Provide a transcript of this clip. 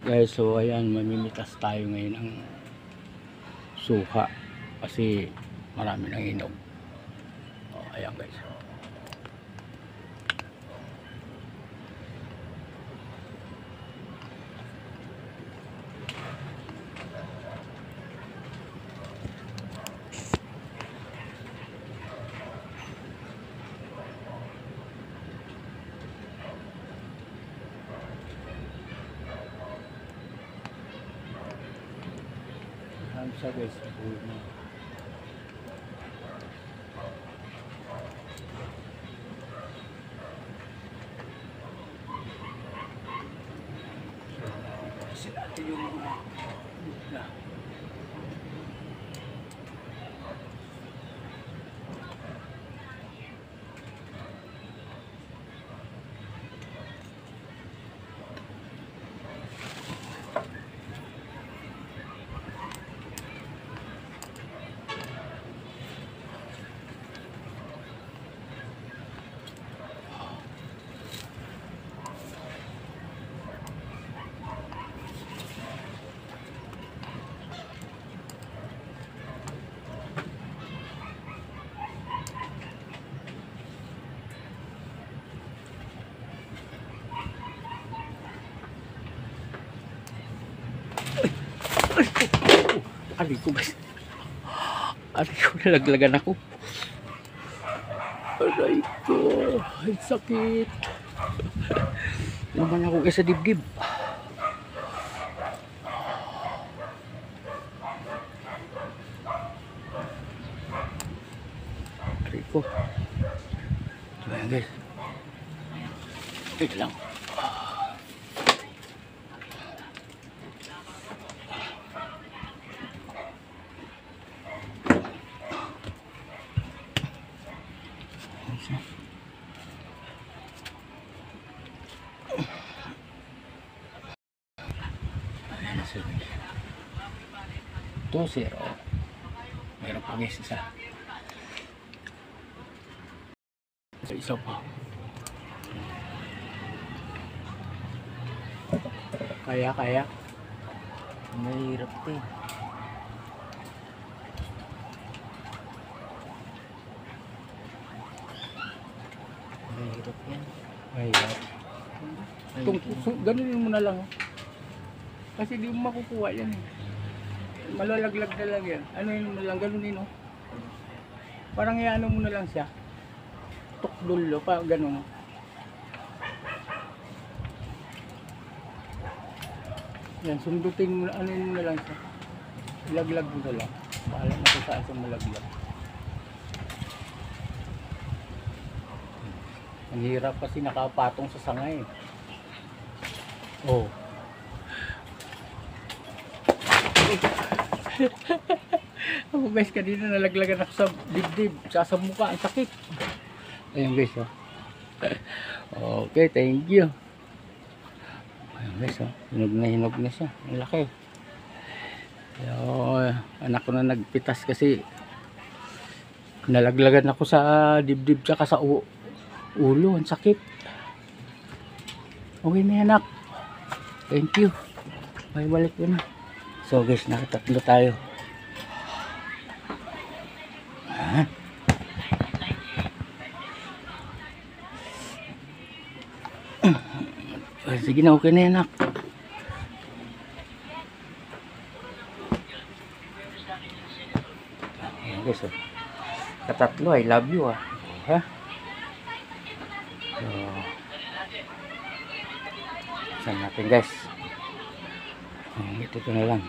Guys, so ayan, mamimitas tayo ngayon ng suka kasi marami nang inog. Ayan guys. Siya guys, aray ko guys, aray ko, nalaglagan ako, aray ko, ay sakit naman ako sa dibdib. Aray ko, ayan guys, wait lang. Ito 0. Meron pa guys isa. Isa pa. Kaya. Mahirap eh. Mahirap yan. Mahirap. Ganunin mo na lang. Kasi di mo makukuha yan eh. Malalaglag na lang yan. Ano yun mo lang, ganunin o. Parang iano mo na lang siya. Tukdulo pa, ganun. Yan, sundutin mo na, ano yun mo na lang siya. Ilaglag mo na lang. Bahala na kung saan siya malaglag. Ang hirap kasi nakapatong sa sanga eh. Oh. Ako guys, kanina nalaglagan ako sa dibdib, sa mukha, ang sakit. Ayun guys, oh. Okay, thank you. Ayun guys, oh. Hinog na siya, ang laki. Anak ko na nagpitas kasi nalaglagan ako sa dibdib tsaka sa ulo, ang sakit. Okay na anak, thank you. May balik ko na. So guys, nakatatlo tayo. Sige na, okay na anak. Ayan guys, oh. Katatlo, I love you ah. Ha? So, saan natin guys? Ito na lang.